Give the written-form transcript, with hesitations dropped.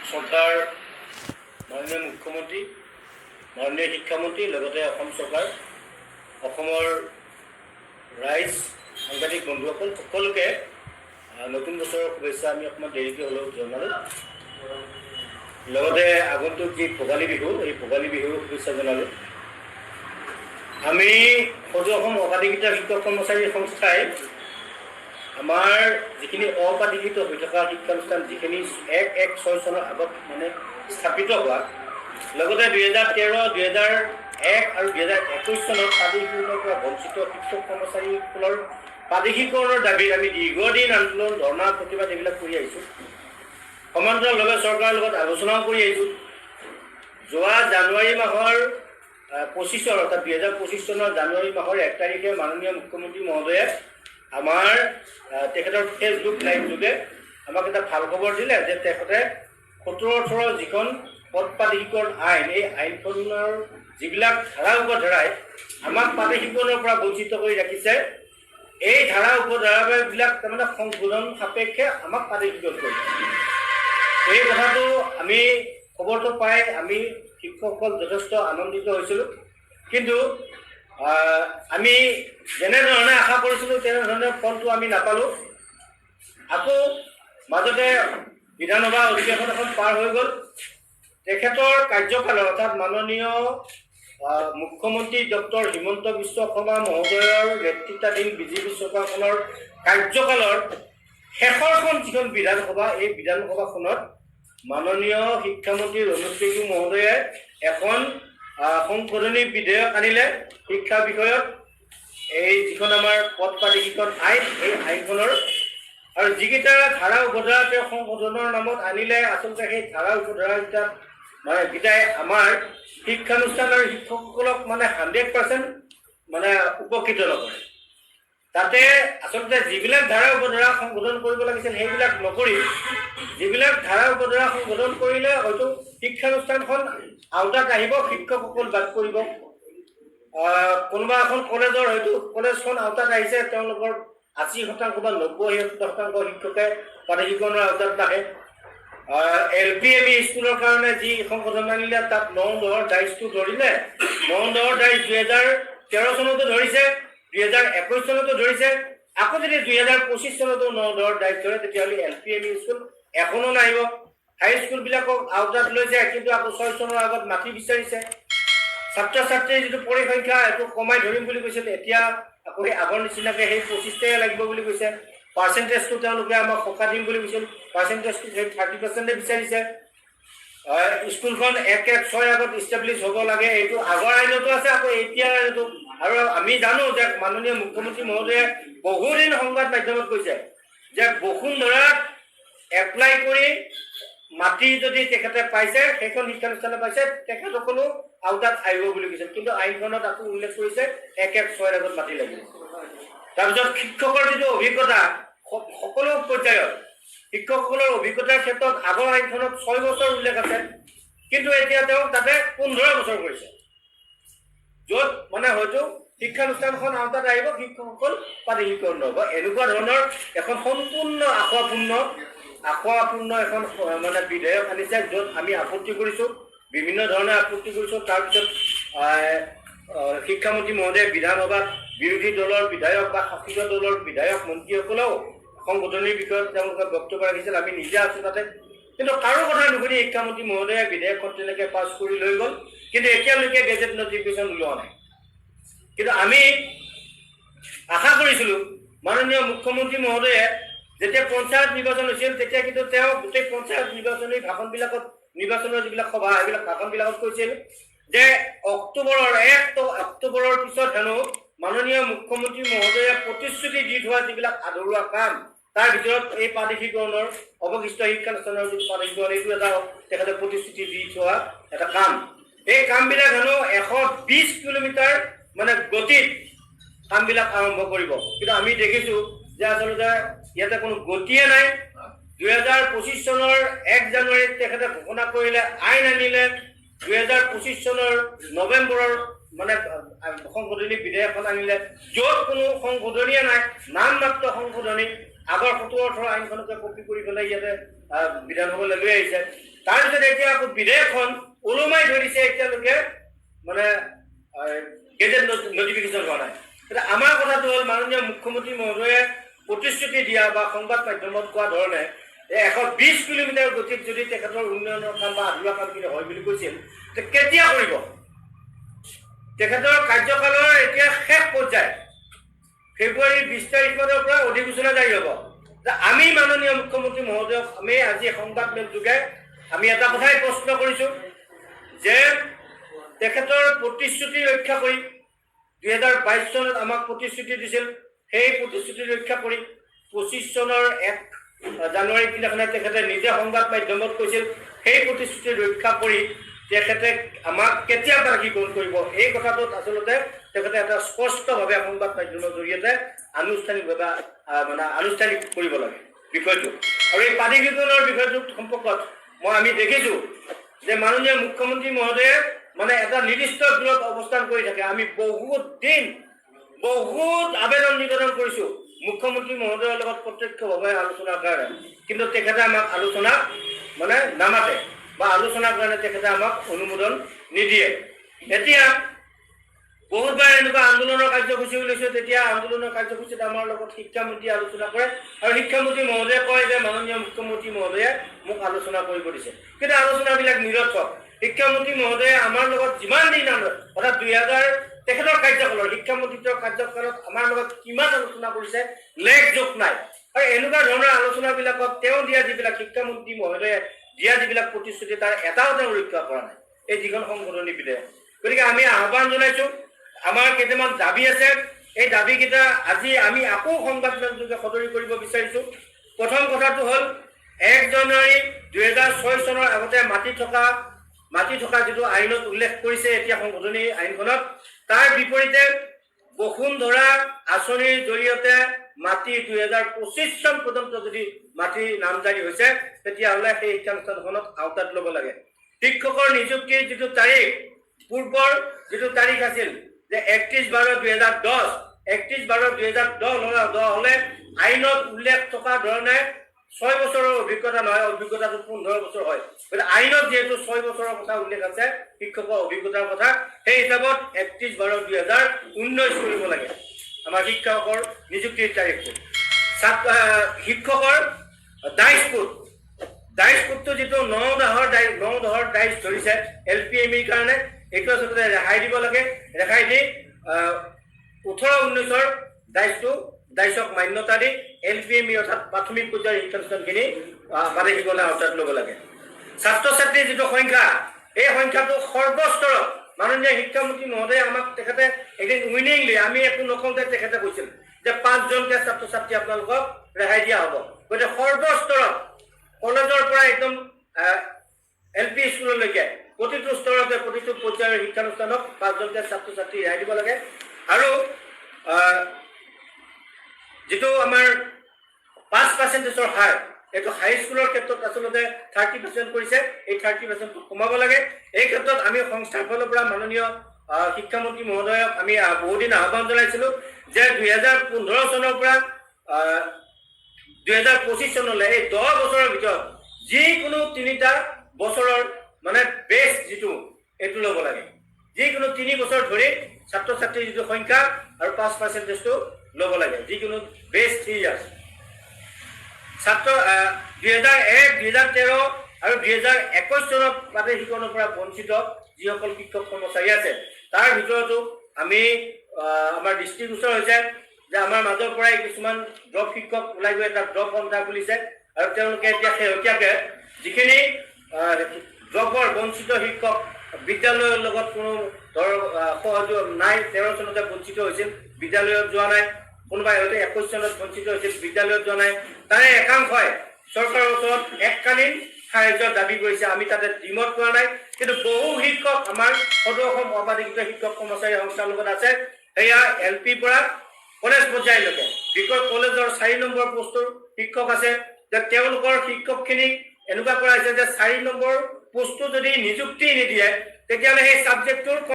চৰকাৰ মাননীয় মুখ্যমন্ত্ৰী মাননীয় শিক্ষামন্ত্ৰী লগতে অসম চৰকাৰ অসমৰ ৰাইজ সাংবাদিক বন্ধুসকল সকলোকে নতুন বছৰৰ শুভেচ্ছা আমি অকণমান দেৰিকৈ হ'লেও জনালোঁ। লগতে আগন্তুক যি ভোগালী বিহু এই ভোগালী বিহুৰ শুভেচ্ছা জনালোঁ। আমি সদৌ অসম অপাধিকৃত শিক্ষক কৰ্মচাৰী সংস্থাই আমাৰ যিখিনি অপাধিকৃত হৈ থকা শিক্ষানুষ্ঠান যিখিনি 1/1/6 চনৰ আগত স্থাপিত হোৱা লগতে 2013, 2001 আৰু 2021 চনত প্ৰাদেশিকৰণৰ পৰা বঞ্চিত শিক্ষক কৰ্মচাৰীসকলৰ প্ৰাদেশিকৰণৰ দাবীত আমি দীৰ্ঘদিন আন্দোলন ধৰ্ণা প্ৰতিবাদ এইবিলাক কৰি আহিছোঁ। সমান্তৰালভাৱে চৰকাৰৰ লগত আলোচনাও কৰি আহিছোঁ। যোৱা জানুৱাৰী মাহৰ 25 অৰ্থাৎ 2025 চনৰ জানুৱাৰী মাহৰ 1 তাৰিখে মাননীয় মুখ্যমন্ত্ৰী মহোদয়ে আমাৰ তেখেতৰ ফেচবুক লাইভ যোগে আমাক এটা ভাল খবৰ দিলে যে তেখেতে 17-18 যিখন পদ প্ৰাদেশিকৰণ আইন এই আইনখনৰ যিবিলাক ধাৰা উপধাৰাই আমাক প্ৰাদেশিকৰণৰ পৰা বঞ্চিত কৰি ৰাখিছে এই ধাৰা উপধাৰাবিলাক তাৰমানে সংশোধন সাপেক্ষে আমাক প্ৰাদেশিকৰণ কৰিছে। এই কথাটো আমি খবৰটো পাই আমি শিক্ষকসকল যথেষ্ট আনন্দিত হৈছিলোঁ। কিন্তু আমি যেনেধৰণে আশা কৰিছিলোঁ তেনেধৰণে ফলটো আমি নাপালোঁ। আকৌ মাজতে বিধানসভা অধিৱেশন এখন পাৰ হৈ গ'ল। তেখেতৰ কাৰ্যকালৰ অৰ্থাৎ মাননীয় মুখ্যমন্ত্ৰী ডক্টৰ হিমন্ত বিশ্ব শৰ্মা মহোদয়ৰ নেতৃত্বাধীন বিজেপি চৰকাৰখনৰ কাৰ্যকালৰ শেষৰখন যিখন বিধানসভা এই বিধানসভাখনত মাননীয় শিক্ষামন্ত্ৰী ৰমেশ পেগু মহোদয়ে এখন সংশোধনী বিধেয়ক আনিলে শিক্ষা বিষয়ত। এই যিখন আমাৰ পদ প্ৰাদেশিকৰণ আইন এই আইনখনৰ আৰু যিকেইটা ধাৰা উপধাৰা তেওঁ সংশোধনৰ নামত আনিলে আচলতে সেই ধাৰা উপধাৰাকেইটা গীতাই আমাৰ শিক্ষানুষ্ঠান আৰু শিক্ষকসকলক 100% উপকৃত নকৰে। তাতে আচলতে যিবিলাক ধাৰা উপধাৰা সংশোধন কৰিব লাগিছিল সেইবিলাক নকৰি যিবিলাক ধাৰা উপধাৰা সংশোধন কৰিলে হয়তো শিক্ষানুষ্ঠানখন আওতাত আহিব, শিক্ষকসকল বাদ পৰিব। কোনোবা এখন কলেজৰ হয়তো কলেজখন আওতাত আহিছে, তেওঁলোকৰ 80% বা 90% শিক্ষকে প্ৰাদেশিকৰণৰ আওতাত নাহে। LP-ME স্কুলৰ কাৰণে যি সংশোধন আনিলে তাত 9-10ৰ ডাইজটো ধৰিলে। 9-10ৰ ডাইজ 2013 চনতো ধৰিছে, 2021 চনতো ধৰিছে। আকৌ যদি 2025 চনতো 9-10ৰ ডাইজ ধৰে তেতিয়াহ'লে LP-ME স্কুল এখনো নাহিব। হাইস্কুলবিলাকক আওতাত লৈছে কিন্তু আকৌ 6 চনৰ আগত মাটি বিচাৰিছে। ছাত্ৰ ছাত্ৰীৰ যিটো পৰিসংখ্যা এইটো কমাই ধৰিম বুলি কৈছিল, এতিয়া আকৌ সেই আগৰ নিচিনাকৈ সেই 25টাই লাগিব বুলি কৈছে। পাৰ্চেণ্টেজটো তেওঁলোকে আমাক সকাহ দিম বুলি কৈছিল, পাৰ্চেণ্টেজটো সেই 30% বিচাৰিছে। স্কুলখন 1/1/6 আগত ইষ্টাব্লিছ হ'ব লাগে, এইটো আগৰ আইনতো আছে আকৌ এতিয়াৰ আইনতো। আৰু আমি জানো যে মাননীয় মুখ্যমন্ত্ৰী মহোদয়ে বহুদিন সংবাদ মাধ্যমত কৈছে যে বসুন্ধৰাত এপ্লাই কৰি মাটি যদি তেখেতে পাইছে সেইখন শিক্ষানুষ্ঠানে পাইছে তেখেতসকলো আওতাত আহিব বুলি কৈছে। কিন্তু আইনখনত আকৌ উল্লেখ কৰিছে 1/1/6 আগত মাটি লাগিব। তাৰপিছত শিক্ষকৰ যিটো অভিজ্ঞতা সকলো পৰ্যায়ত শিক্ষকসকলৰ অভিজ্ঞতাৰ ক্ষেত্ৰত আগৰ আইনখনত 6 বছৰ উল্লেখ আছে, কিন্তু এতিয়া তেওঁ তাতে 15 বছৰ কৰিছে, য'ত হয়তো শিক্ষানুষ্ঠানখন আওতাত আহিব, শিক্ষকসকল প্ৰাদেশিকৰণ হ'ব। এনেকুৱা ধৰণৰ এখন সম্পূৰ্ণ আখোৱাপূৰ্ণ এখন বিধেয়ক আনিছে, য'ত আমি আপত্তি কৰিছোঁ, বিভিন্ন ধৰণে আপত্তি কৰিছোঁ। তাৰপিছত শিক্ষামন্ত্ৰী মহোদয়ে বিধানসভাত বিৰোধী দলৰ বিধায়ক বা শাসিত দলৰ বিধায়ক মন্ত্ৰীসকলেও সংশোধনীৰ বিষয়ত তেওঁলোকে বক্তব্য ৰাখিছিল, আমি নিজে আছোঁ তাতে। কিন্তু কাৰো কথা নুশুনি শিক্ষামন্ত্ৰী মহোদয়ে বিধেয়কখন তেনেকৈ পাছ কৰি লৈ গ'ল, কিন্তু এতিয়ালৈকে গেজেট নটিফিকেশ্যন ওলোৱা নাই। কিন্তু আমি আশা কৰিছিলোঁ মাননীয় মুখ্যমন্ত্ৰী মহোদয়ে যেতিয়া পঞ্চায়ত নিৰ্বাচন হৈছিল তেতিয়া কিন্তু তেওঁ গোটেই পঞ্চায়ত নিৰ্বাচনী নিৰ্বাচনৰ যিবিলাক সভা সেইবিলাক ভাষণবিলাকত কৈছিল যে অক্টোবৰৰ 1 অক্টোবৰৰ পিছত হেনো মাননীয় মুখ্যমন্ত্ৰী মহোদয়ে প্ৰতিশ্ৰুতি দি থোৱা যিবিলাক আধৰুৱা কাম তাৰ ভিতৰত এই প্ৰাদেশিকৰণৰ অৱশিষ্ট শিক্ষানুষ্ঠানৰ যিটো প্ৰাদেশিকৰণ এইটো এটা তেখেতে প্ৰতিশ্ৰুতি দি থোৱা এটা কাম। এই কামবিলাক হেনো 120 কিলোমিটাৰ গতিত কামবিলাক আৰম্ভ কৰিব। কিন্তু আমি দেখিছোঁ যে আচলতে ইয়াতে কোনো গতিয়ে নাই। 2025 চনৰ 1 জানুৱাৰীত তেখেতে ঘোষণা কৰিলে, আইন আনিলে। 2025 চনৰ নৱেম্বৰৰ সংশোধনী বিধেয়কখন আনিলে, য'ত কোনো সংশোধনীয়ে নাই, নাম মাত্ৰ সংশোধনী। আগৰ 17-18 আইনখনকে কপি কৰি পেলাই ইয়াতে বিধানসভালৈ লৈ আহিছে। তাৰপিছত এতিয়া আকৌ বিধেয়কখন ওলোমাই ধৰিছে, এতিয়ালৈকে মানে গেজেট নটিফিকেশ্যন হোৱা নাই। এতিয়া আমাৰ কথাটো হ'ল মাননীয় মুখ্যমন্ত্ৰী মহোদয়ে প্ৰতিশ্ৰুতি দিয়া বা সংবাদ মাধ্যমত কোৱা ধৰণে 120 কিলোমিটাৰ গতিত যদি তেখেতৰ উন্নয়নৰ কাম বা আধৰুৱা কামখিনি হয় বুলি কৈছিল, কেতিয়া কৰিব? তেখেতৰ কাৰ্যকালৰ এতিয়া শেষ পৰ্যায়, ফেব্ৰুৱাৰী 20 তাৰিখৰ পৰা অধিসূচনা জাৰি হ'ব। আমি মাননীয় মুখ্যমন্ত্ৰী মহোদয়ক আমি আজি সংবাদ মেল যোগে আমি এটা কথাই প্ৰশ্ন কৰিছোঁ যে তেখেতৰ প্ৰতিশ্ৰুতি ৰক্ষা কৰি 2022 চনত আমাক প্ৰতিশ্ৰুতি দিছিল, সেই প্ৰতিশ্ৰুতি ৰক্ষা কৰি 25 চনৰ 1 জানুৱাৰী দিনাখনে তেখেতে নিজে সংবাদ মাধ্যমত কৈছিল সেই প্ৰতিশ্ৰুতি ৰক্ষা কৰি তেখেতে আমাক কেতিয়া বাৰ্ষিকৰণ কৰিব, এই কথাটোত আচলতে তেখেতে এটা স্পষ্টভাৱে সংবাদ মাধ্যমৰ জৰিয়তে আনুষ্ঠানিকভাৱে মানে আনুষ্ঠানিক কৰিব লাগে বিষয়টো। আৰু এই প্ৰাধিকৰণৰ বিষয়টোৰ সম্পৰ্কত আমি দেখিছোঁ যে মাননীয় মুখ্যমন্ত্ৰী মহোদয়ে মানে এটা নিৰ্দিষ্ট দূৰত অৱস্থান কৰি থাকে। আমি বহুত দিন বহুত আবেদন নিবেদন কৰিছোঁ মুখ্যমন্ত্ৰী মহোদয়ৰ লগত প্ৰত্যক্ষভাৱে আলোচনাৰ কাৰণে, কিন্তু তেখেতে আমাক আলোচনা মানে নামাতে বা আলোচনাৰ কাৰণে তেখেতে আমাক অনুমোদন নিদিয়ে। এতিয়া বহুতবাৰ এনেকুৱা আন্দোলনৰ কাৰ্যসূচী উলিয়াইছোঁ, তেতিয়া আন্দোলনৰ কাৰ্যসূচীত আমাৰ লগত শিক্ষামন্ত্ৰীয়ে আলোচনা কৰে আৰু শিক্ষামন্ত্ৰী মহোদয়ে কয় যে মাননীয় মুখ্যমন্ত্ৰী মহোদয়ে মোক আলোচনা কৰিব দিছে, কিন্তু আলোচনাবিলাক নিৰৰ্থক। শিক্ষামন্ত্ৰী মহোদয়ে আমাৰ লগত যিমান দিন অৰ্থাৎ 2000 তেখেতৰ কাৰ্যকালৰ শিক্ষামন্ত্ৰীত্বৰ কাৰ্যকালত আমাৰ লগত কিমান আলোচনা কৰিছে লেখ যোগ নাই। আৰু এনেকুৱা ধৰণৰ আলোচনাবিলাকত তেওঁ দিয়া যিবিলাক শিক্ষামন্ত্ৰী মহোদয়ে দিয়া যিবিলাক প্ৰতিশ্ৰুতি তাৰ এটাও তেওঁ ৰক্ষা কৰা নাই, এই যিখন সংশোধনী বিধেয়ক। গতিকে আমি আহ্বান জনাইছোঁ, আমাৰ কেইটামান দাবী আছে, এই দাবীকেইটা আজি আমি আকৌ সংবাদ মাধ্যমযোগে সদৰি কৰিব বিচাৰিছোঁ। প্ৰথম কথাটো হ'ল 1 জানুৱাৰী 2006 চনৰ আগতে মাটি থকা যিটো আইনত উল্লেখ কৰিছে এতিয়া সংশোধনী আইনখনত, তাৰ বিপৰীতে বসুন্ধৰা আঁচনিৰ জৰিয়তে মাটি 2025 চন পৰ্যন্ত যদি মাটি নামজাৰি হৈছে তেতিয়াহ'লে সেই শিক্ষানুষ্ঠানখনক আওতাত ল'ব লাগে। শিক্ষকৰ নিযুক্তিৰ যিটো তাৰিখ, পূৰ্বৰ যিটো তাৰিখ আছিল যে 31/12/2010 হ'লে আইনত উল্লেখ থকা ধৰণে 6 বছৰৰ অভিজ্ঞতা নহয়, অভিজ্ঞতাটো 15 বছৰ হয়। গতিকে আইনত যিহেতু 6 বছৰৰ কথা উল্লেখ আছে শিক্ষকৰ অভিজ্ঞতাৰ কথা, সেই হিচাপত 31/12/2019 কৰিব লাগে আমাৰ শিক্ষকৰ নিযুক্তিৰ তাৰিখটো। শিক্ষকৰ ডাইচ কোডটো যিটো 9 দহৰ ডাইচ ধৰিছে LPME কাৰণে, এইটো আচলতে ৰেহাই দিব লাগে। ৰেহাই দি 18-19ৰ ডাইচক মান্যতা দি LPME অৰ্থাৎ প্ৰাথমিক পৰ্যায়ৰ শিক্ষানুষ্ঠানখিনি বাৰ্ষিকৰণে আওতাত ল'ব লাগে। ছাত্ৰ ছাত্ৰীৰ যিটো সংখ্যা, এই সংখ্যাটো সৰ্বস্তৰত মাননীয় শিক্ষামন্ত্ৰী মহোদয়ে আমাক তেখেতে এদিন উইনিংলি আমি একো নকওঁতে তেখেতে কৈছিল যে 5জনকে ছাত্ৰ ছাত্ৰী আপোনালোকক ৰেহাই দিয়া হ'ব। গতিকে সৰ্বস্তৰত কলেজৰ পৰা একদম LP স্কুললৈকে প্ৰতিটো স্তৰতে প্ৰতিটো পৰ্যায়ৰ শিক্ষানুষ্ঠানক 5জনকে ছাত্ৰ ছাত্ৰী ৰেহাই দিব লাগে। আৰু যিটো আমাৰ 5%ৰ হাৰ, এইটো হাইস্কুলৰ ক্ষেত্ৰত আচলতে 30% কৰিছে, এই 30% কমাব লাগে। এই ক্ষেত্ৰত আমি সংস্থাৰ ফালৰ পৰা মাননীয় শিক্ষামন্ত্ৰী মহোদয়ক আমি বহুদিন আহ্বান জনাইছিলোঁ যে 2015 চনৰ পৰা 2025 চনলৈ এই 10 বছৰৰ ভিতৰত যিকোনো 3টা বছৰৰ মানে বেছ যিটো এইটো ল'ব লাগে। যিকোনো 3 বছৰ ধৰি ছাত্ৰ ছাত্ৰীৰ যিটো সংখ্যা আৰু 5%টো ল'ব লাগে, যিকোনো বেছ 3 ইয়াৰ্ছ। 2001, 2013 আৰু 2021 চনত প্ৰাদেশিকৰণৰ পৰা বঞ্চিত যিসকল শিক্ষক কৰ্মচাৰী আছে তাৰ ভিতৰতো আমি আমাৰ দৃষ্টিগোচৰ হৈছে যে আমাৰ মাজৰ পৰাই কিছুমান ড্ৰপ শিক্ষক ওলাই গৈ এটা ড্ৰপ সন্থা খুলিছে আৰু তেওঁলোকে এতিয়া শেহতীয়াকৈ যিখিনি ড্ৰপৰ বঞ্চিত শিক্ষক বিদ্যালয়ৰ লগত কোনো সহযোগ নাই, 13 চনতে বঞ্চিত হৈছিল, বিদ্যালয়ত যোৱা নাই, কোনোবাই হয়তো 21 চনত বঞ্চিত হৈছিল, বিদ্যালয়ত যোৱা নাই, তাৰে একাংশই চৰকাৰৰ ওচৰত এককালীন সাহায্যৰ দাবী কৰিছে। আমি তাতে দ্বিমত কৰা নাই, কিন্তু বহু শিক্ষক আমাৰ সদৌ অসম অবাধিকৃত শিক্ষক কৰ্মচাৰী সংস্থাৰ লগত আছে, সেয়া LP পৰা কলেজ পৰ্যায়লৈকে। বিশেষকৈ কলেজৰ 4 নম্বৰ পোষ্টৰ শিক্ষক আছে, যে তেওঁলোকৰ শিক্ষকখিনিক এনেকুৱা কৰা হৈছে যে 4 নম্বৰ পোষ্টটো যদি নিযুক্তি নিদিয়ে তেতিয়াহ'লে সেই ছাবজেক্টটোৰ